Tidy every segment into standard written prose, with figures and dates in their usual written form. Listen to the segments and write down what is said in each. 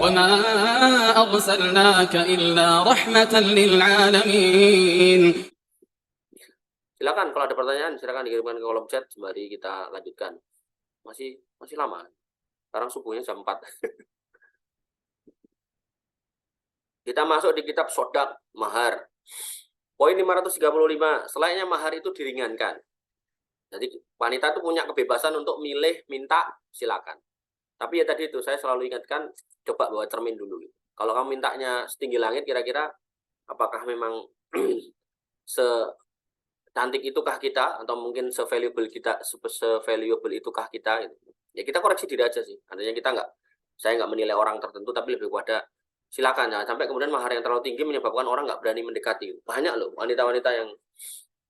وما أرسلناك إلا رحمة للعالمين. Silakan kalau ada pertanyaan, silakan dikirimkan ke kolom chat sembari kita lanjutkan. Masih lama. Sekarang subuhnya jam 4. Kita masuk di kitab Sodak Mahar. Poin 535, selainnya mahar itu diringankan. Jadi wanita itu punya kebebasan untuk milih, minta, silakan. Tapi ya tadi itu saya selalu ingatkan, coba bawa cermin dulu. Kalau kamu mintanya setinggi langit, kira-kira apakah memang secantik itukah kita, atau mungkin se-valuable itukah kita? Gitu. Ya kita koreksi diri aja sih. Artinya saya nggak menilai orang tertentu, tapi lebih pada silakan, jangan sampai kemudian mahar yang terlalu tinggi menyebabkan orang nggak berani mendekati. Banyak loh wanita-wanita yang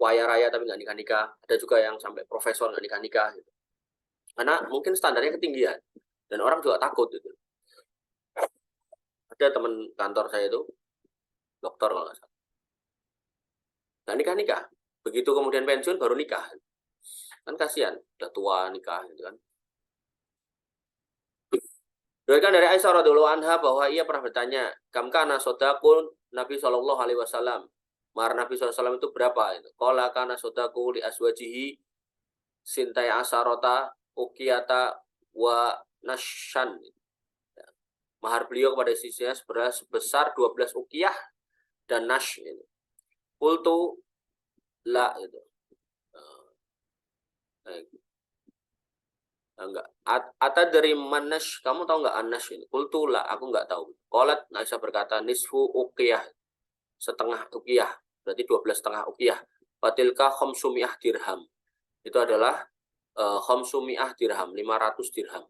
kaya raya tapi nggak nikah-nikah. Ada juga yang sampai profesor nggak nikah-nikah. Gitu. Karena mungkin standarnya ketinggian dan orang juga takut. Gitu. Ada teman kantor saya itu dokter kalau nggak salah, nggak nikah-nikah. Begitu kemudian pensiun baru nikah. Kan kasihan, udah tua nikah gitu kan. Diriwayatkan dari Aisyah radhiyallahu anha bahwa ia pernah bertanya, kam kana sodakun Nabi Shallallahu alaihi wasallam. Mahar Nabi SAW itu berapa? Qala kana sodaku li aswajihi sintai asarota ukiyata wa nashan. Mahar beliau kepada istrinya sebesar 12 ukiyah dan nash. Qultu la itu. Enggak. Atadri manash, kamu tahu enggak anash ini? Qultu la, aku enggak tahu. Qalat, Aisyah berkata, nisfu ukiyah, setengah ukiyah, berarti 12 setengah ukiyah. Fatilka khamsumiyah dirham. Itu adalah khamsumiyah dirham, 500 dirham.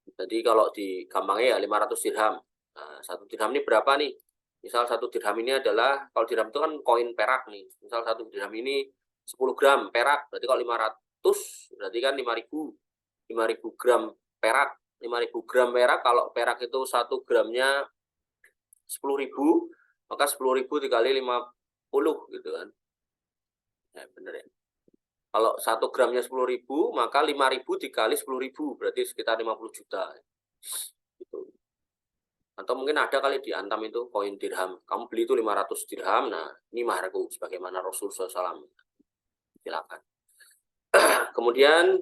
Jadi kalau di gampangnya ya 500 dirham. Nah, 1 dirham ini berapa nih? Misal 1 dirham ini adalah, kalau dirham itu kan koin perak nih. Misal 1 dirham ini 10 gram perak, berarti kalau 500 berarti kan 5.000 gram perak. 5.000 gram perak, kalau perak itu 1 gramnya 10.000, maka 10.000 dikali 50 gitu kan. Ya benar ya. Kalau 1 gramnya 10.000, maka 5.000 dikali 10.000 berarti sekitar 50 juta. Gitu. Atau mungkin ada kali di Antam itu koin dirham. Kamu beli itu 500 dirham, nah ini maharku sebagaimana Rasulullah SAW. Silakan. Kemudian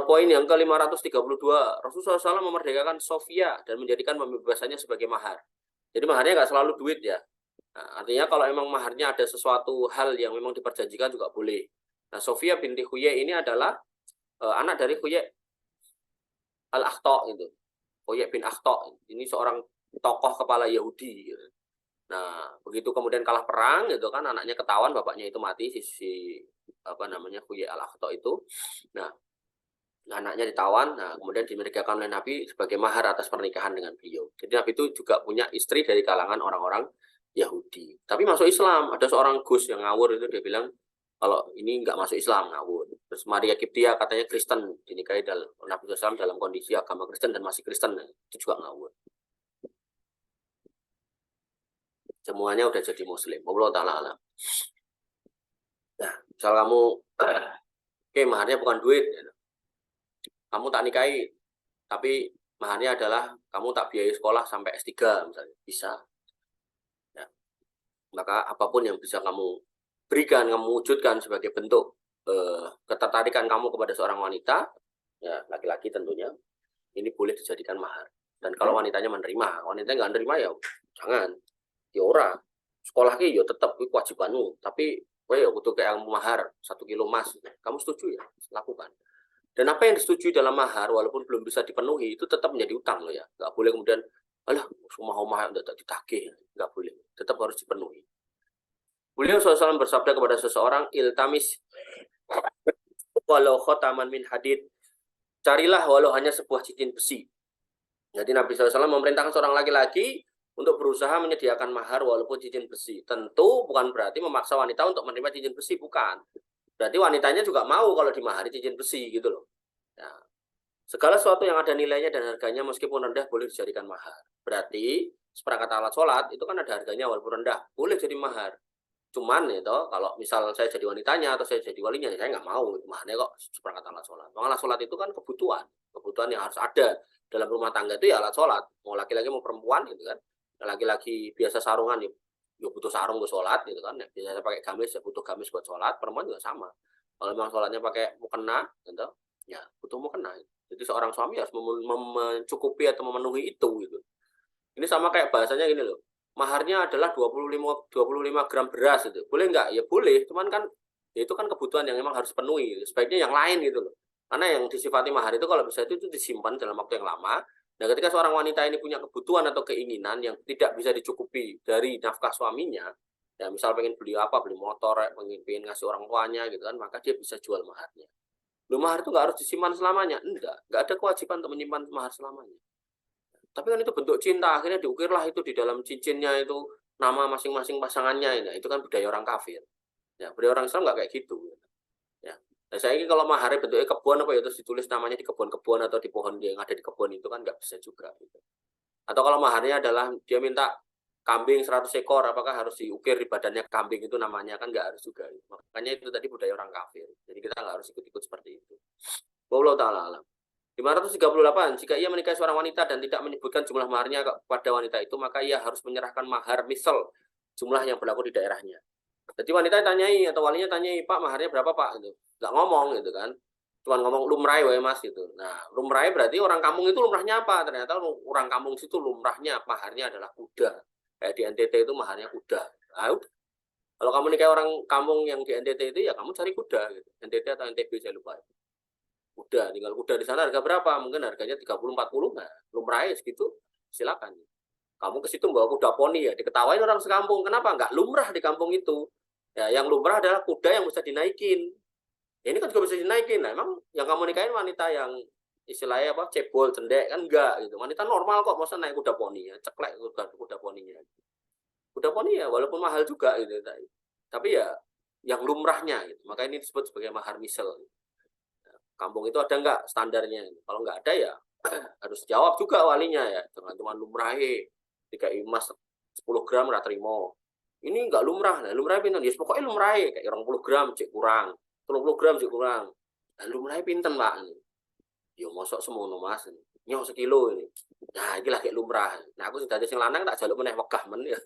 poin yang ke-532, Rasulullah SAW memerdekakan Sofia dan menjadikan pembebasannya sebagai mahar. Jadi maharnya nggak selalu duit ya. Nah, artinya kalau memang maharnya ada sesuatu hal yang memang diperjanjikan juga boleh. Nah, Sofia binti Huyai ini adalah anak dari Huyai al-Akhta itu. Huyai bin Akhta. Ini seorang tokoh kepala Yahudi. Gitu. Nah, begitu kemudian kalah perang gitu kan, anaknya ketahuan, bapaknya itu mati, Huyai al-Akhta itu. Nah, anaknya ditawan, nah kemudian dimerdekakan oleh Nabi sebagai mahar atas pernikahan dengan beliau. Jadi Nabi itu juga punya istri dari kalangan orang-orang Yahudi. Tapi masuk Islam, ada seorang Gus yang ngawur itu, dia bilang kalau ini nggak masuk Islam, ngawur. Terus Maria Kiptia katanya Kristen, dinikahi dalam Nabi SAW dalam kondisi agama Kristen dan masih Kristen, itu juga ngawur. Semuanya udah jadi Muslim. Allah Ta'ala alam. Nah, misal kamu, oke, maharnya bukan duit, kamu tak nikahi, tapi maharnya adalah kamu tak biayai sekolah sampai S3 misalnya, bisa. Ya. Maka apapun yang bisa kamu berikan, kamu wujudkan sebagai bentuk ketertarikan kamu kepada seorang wanita, ya laki-laki tentunya, ini boleh dijadikan mahar. Dan kalau wanitanya menerima, wanitanya nggak menerima ya jangan. Ya ora, sekolah ki ya tetap kewajibanmu, tapi ya butuh kayak mahar 1 kilo emas. Kamu setuju ya? Lakukan. Dan apa yang disetujui dalam mahar, walaupun belum bisa dipenuhi, itu tetap menjadi utang loh ya. Nggak boleh kemudian, alah, semua mahar udah ditagih. Nggak boleh. Tetap harus dipenuhi. Beliau SAW bersabda kepada seseorang, iltamis walau khotaman min hadid. Carilah walau hanya sebuah cincin besi. Jadi Nabi SAW memerintahkan seorang laki-laki untuk berusaha menyediakan mahar walaupun cincin besi. Tentu bukan berarti memaksa wanita untuk menerima cincin besi, bukan. Berarti wanitanya juga mau kalau dimahari cincin besi gitu loh. Ya. Segala sesuatu yang ada nilainya dan harganya meskipun rendah boleh dijadikan mahar. Berarti seperangkat alat sholat itu kan ada harganya walaupun rendah, boleh jadi mahar. Cuman itu kalau misal saya jadi wanitanya atau saya jadi walinya, saya nggak mau maharnya kok seperangkat alat sholat. Alat sholat itu kan kebutuhan yang harus ada dalam rumah tangga itu ya alat sholat, mau laki-laki mau perempuan gitu kan. Laki-laki biasa sarungan ya butuh sarung buat sholat gitu kan. Biasanya pakai gamis ya butuh gamis buat sholat, perempuan juga sama. Kalau memang sholatnya pakai mukena gitu, ya butuh mukena. Jadi seorang suami harus mencukupi atau memenuhi itu gitu. Ini sama kayak bahasanya gini loh. Maharnya adalah 25 gram beras itu. Boleh nggak? Ya boleh, cuman kan ya itu kan kebutuhan yang memang harus penuhi. Sebaiknya yang lain gitu loh. Karena yang disifati mahar itu kalau bisa itu disimpan dalam waktu yang lama. Nah, ketika seorang wanita ini punya kebutuhan atau keinginan yang tidak bisa dicukupi dari nafkah suaminya, ya misal pengen beli apa, beli motor, pengen ngasih orang tuanya gitu kan, maka dia bisa jual maharnya. Loh, mahar itu nggak harus disimpan selamanya. Nggak ada kewajiban untuk menyimpan mahar selamanya. Tapi kan itu bentuk cinta, akhirnya diukirlah itu di dalam cincinnya itu nama masing-masing pasangannya. Nah, itu kan budaya orang kafir. Ya, budaya orang Islam nggak kayak gitu. Ya. Nah, saya ini kalau maharnya bentuknya kebun apa ya terus ditulis namanya di kebun-kebun atau di pohon yang ada di kebun itu kan nggak bisa juga. Gitu. Atau kalau maharnya adalah dia minta kambing 100 ekor, apakah harus diukir di badannya kambing itu namanya kan nggak harus juga. Makanya itu tadi budaya orang kafir. Jadi kita nggak harus ikut-ikut seperti itu. Wallahu ta'ala alam. 538, jika ia menikahi seorang wanita dan tidak menyebutkan jumlah maharnya kepada wanita itu, maka ia harus menyerahkan mahar misal jumlah yang berlaku di daerahnya. Jadi wanita tanyai atau walinya tanyai, Pak maharnya berapa Pak? Gitu. Nggak ngomong gitu kan. Cuman ngomong lumrai wae Mas gitu. Nah, lumrai berarti orang kampung itu lumrahnya apa? Ternyata orang kampung situ lumrahnya maharnya adalah kuda. Kayak di NTT itu maharnya kuda. Nah, kalau kamu nikahi orang kampung yang di NTT itu ya kamu cari kuda gitu. NTT atau NTB saya lupa. Kuda, tinggal kuda di sana harga berapa? Mungkin harganya 30-40, nah, lumrah segitu, silakan. Kamu ke situ bawa kuda poni ya, diketawain orang sekampung. Kenapa? Nggak lumrah di kampung itu. Ya, yang lumrah adalah kuda yang bisa dinaikin. Ya, ini kan juga bisa dinaikin. Nah, emang yang kamu nikahin wanita yang istilahnya apa? Cebol, cendek kan enggak gitu. Wanita normal kok masa naik kuda poni ya, ceklek kuda poninya. Kuda poni ya walaupun mahal juga gitu. Tapi ya yang lumrahnya gitu. Maka ini disebut sebagai mahar misal. Kampung itu ada nggak standarnya? Kalau nggak ada ya harus jawab juga walinya ya. Jangan cuma lumrahe 3 emas 10 gram rata terima. Ini nggak lumrah. Nah, lumrah pinten? Ya pokoknya lumrahe kayak 20 gram cek kurang, 30 gram cek kurang. Nah, lumrahe pinten, Pak? Ya mosok semono Mas. Nyok sekilo ini. Nah, iki lah kayak lumrah. Nah, aku sudah ada sing lanang tak jaluk meneh wegah men ya.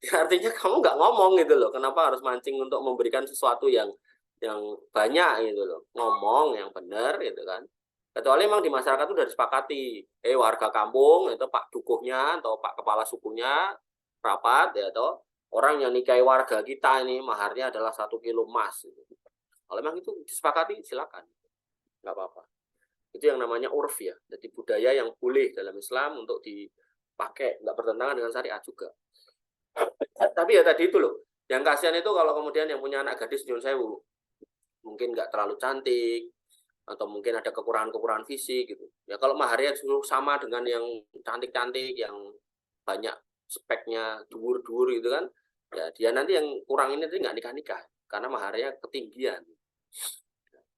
Ya artinya kamu nggak ngomong gitu loh. Kenapa harus mancing untuk memberikan sesuatu yang banyak gitu loh, ngomong yang benar gitu kan. Kecuali memang di masyarakat itu sudah disepakati, warga kampung itu Pak Dukuhnya atau Pak Kepala Sukunya rapat ya atau orang yang nikahi warga kita ini maharnya adalah 1 kilo emas. Gitu. Kalau memang itu disepakati silakan, nggak apa-apa. Itu yang namanya urf ya, jadi budaya yang boleh dalam Islam untuk dipakai, nggak bertentangan dengan syariat juga. Tapi ya tadi itu loh, yang kasihan itu kalau kemudian yang punya anak gadis nyuwun sewu, mungkin nggak terlalu cantik atau mungkin ada kekurangan-kekurangan fisik gitu. Ya kalau maharnya sama dengan yang cantik-cantik, yang banyak speknya dur-dur gitu kan, ya dia nanti yang kurang ini nanti nggak nikah-nikah karena maharnya ketinggian.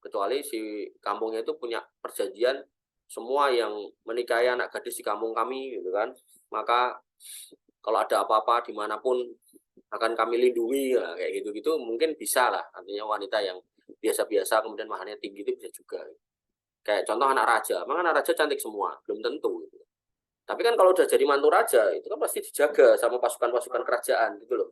Kecuali si kampungnya itu punya perjanjian semua yang menikahi anak gadis di kampung kami gitu kan, maka kalau ada apa-apa dimanapun akan kami lindungi ya, kayak gitu-gitu mungkin bisa lah. Artinya wanita yang biasa-biasa kemudian maharnya tinggi itu bisa juga. Kayak contoh anak raja, emang anak raja cantik semua, belum tentu. Gitu. Tapi kan kalau udah jadi mantu raja, itu kan pasti dijaga sama pasukan-pasukan kerajaan gitu loh.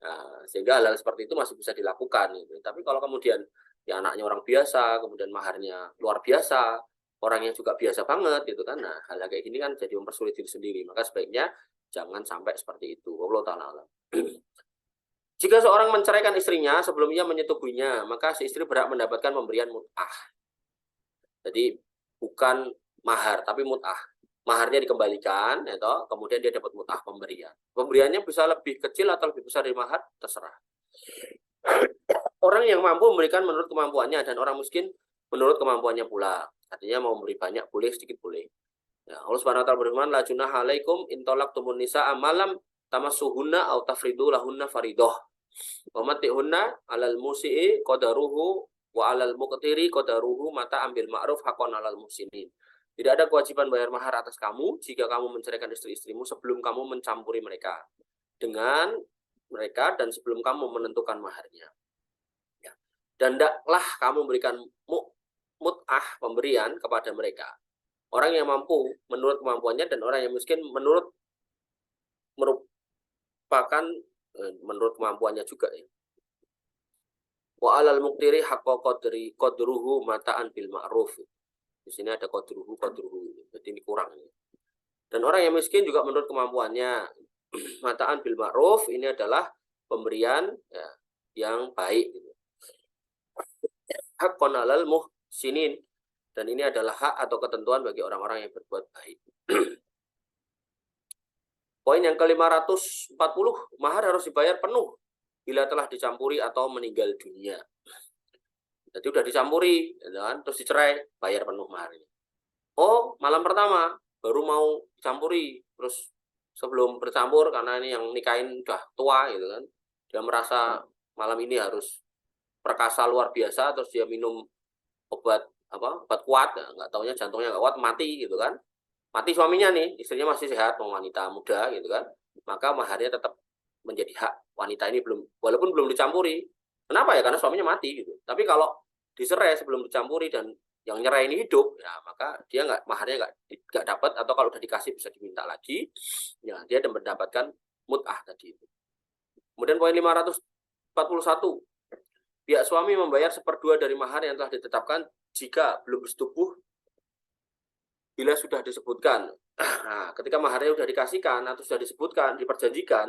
Nah, sehingga hal-hal seperti itu masih bisa dilakukan. Gitu. Tapi kalau kemudian ya anaknya orang biasa, kemudian maharnya luar biasa, orangnya juga biasa banget gitu kan. Nah, hal kayak gini kan jadi mempersulit diri sendiri. Maka sebaiknya jangan sampai seperti itu. Wallahu ta'ala alam. Jika seorang menceraikan istrinya sebelum ia menyetubuhinya, maka si istri berhak mendapatkan pemberian mut'ah. Jadi bukan mahar, tapi mut'ah. Maharnya dikembalikan, atau kemudian dia dapat mut'ah pemberian. Pemberiannya bisa lebih kecil atau lebih besar dari mahar, terserah. Orang yang mampu memberikan menurut kemampuannya dan orang miskin menurut kemampuannya pula. Artinya mau memberi banyak boleh, sedikit boleh. Ya, Allah Subhanahu wa taala berfirman, la junaha alaikum in talaqtumun nisaa malam tamassuhunna aw tafridu lahunna faridah. Wa matihunna 'alal musii'i qadaruhu wa 'alal muqtiri qadaruhu mata ambil ma'ruf haqqan 'alal muhsinin. Tidak ada kewajiban bayar mahar atas kamu jika kamu menceraikan istri-istrimu sebelum kamu mencampuri mereka dengan mereka dan sebelum kamu menentukan maharnya. Ya. Dan hendaklah kamu memberikan mut'ah pemberian kepada mereka Orang yang mampu menurut kemampuannya dan orang yang miskin merupakan menurut kemampuannya juga ya. Wa 'alal muqtiri haqqa qadruhu mata'an bil ma'ruf. Di sini ada qadruhu. Jadi ini kurang ya. Dan orang yang miskin juga menurut kemampuannya. Mata'an bil ma'ruf ini adalah pemberian ya, yang baik gitu. Haqqan 'alal muhsinin, dan ini adalah hak atau ketentuan bagi orang-orang yang berbuat baik. Poin yang ke-540, mahar harus dibayar penuh bila telah dicampuri atau meninggal dunia. Jadi udah dicampuri, kan? Terus dicerai, bayar penuh maharnya. Oh, malam pertama baru mau campuri, terus sebelum bercampur karena ini yang nikahin udah tua gitu kan, dia merasa malam ini harus perkasa luar biasa, terus dia minum obat kuat, nggak taunya jantungnya nggak kuat, mati gitu kan. Mati suaminya nih, istrinya masih sehat, wanita muda gitu kan, maka maharnya tetap menjadi hak wanita ini walaupun belum dicampuri. Kenapa ya? Karena suaminya mati gitu. Tapi kalau dicerai sebelum dicampuri dan yang nyerai ini hidup, ya maka dia maharnya nggak dapat, atau kalau udah dikasih bisa diminta lagi, ya dia mendapatkan mut'ah tadi itu. Kemudian poin 541, pihak suami membayar 1/2 dari mahar yang telah ditetapkan jika belum bersetubuh bila sudah disebutkan. Nah, ketika maharnya sudah dikasihkan atau sudah disebutkan, diperjanjikan,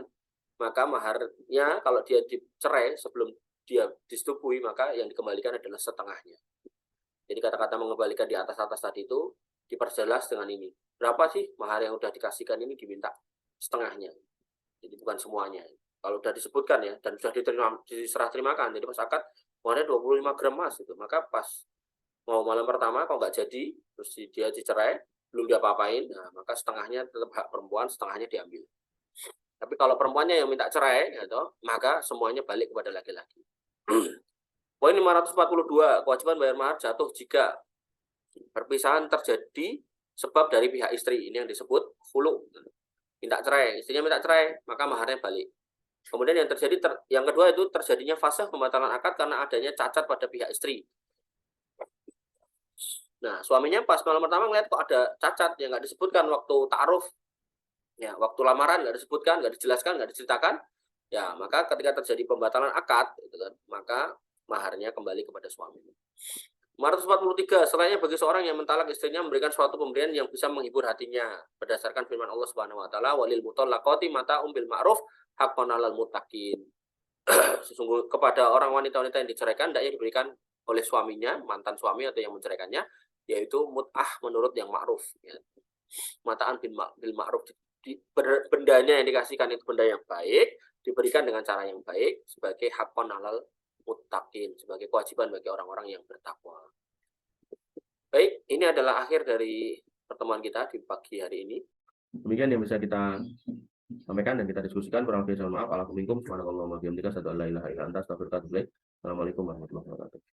maka maharnya kalau dia dicerai sebelum dia disetubui, maka yang dikembalikan adalah setengahnya. Jadi kata-kata mengembalikan di atas-atas tadi itu diperjelas dengan ini. Berapa sih mahar yang sudah dikasihkan ini, diminta setengahnya. Jadi bukan semuanya. Kalau sudah disebutkan ya, dan sudah diserah terimakan, jadi pas akad maharnya 25 gram emas itu, maka pas mau malam pertama kalau nggak jadi, terus dia dicerai, belum diapa-apain, nah, maka setengahnya tetap hak perempuan, setengahnya diambil. Tapi kalau perempuannya yang minta cerai, gitu, maka semuanya balik kepada laki-laki. Poin 542, kewajiban bayar mahar jatuh jika perpisahan terjadi sebab dari pihak istri. Ini yang disebut khulu. Minta cerai, istrinya minta cerai, maka maharnya balik. Kemudian yang terjadi, yang kedua itu terjadinya fasakh, pembatalan akad karena adanya cacat pada pihak istri. Nah, suaminya pas malam pertama ngeliat kok ada cacat yang nggak disebutkan waktu ta'aruf, ya waktu lamaran nggak disebutkan, nggak dijelaskan, nggak diceritakan, ya maka ketika terjadi pembatalan akad, gitu kan, maka maharnya kembali kepada suami. 543, selainnya bagi seorang yang mentalak istrinya memberikan suatu pemberian yang bisa menghibur hatinya berdasarkan firman Allah Subhanahu wa taala, walil mutallaqati mata'um bil ma'ruf haqqan 'alal muttaqin. Sesungguhnya kepada orang wanita-wanita yang diceraikan hendaknya diberikan oleh suaminya, mantan suami atau yang menceraikannya, yaitu mut'ah menurut yang ma'ruf ya. Mataan bil ma'ruf, bendanya yang dikasihkan itu benda yang baik, diberikan dengan cara yang baik sebagai haqqan 'alal muttaqin, sebagai kewajiban bagi orang-orang yang bertakwa. Baik, ini adalah akhir dari pertemuan kita di pagi hari ini. Demikian yang bisa kita sampaikan dan kita diskusikan. Kurang lebih mohon maaf. Assalamualaikum warahmatullahi wabarakatuh. Assalamualaikum warahmatullahi wabarakatuh.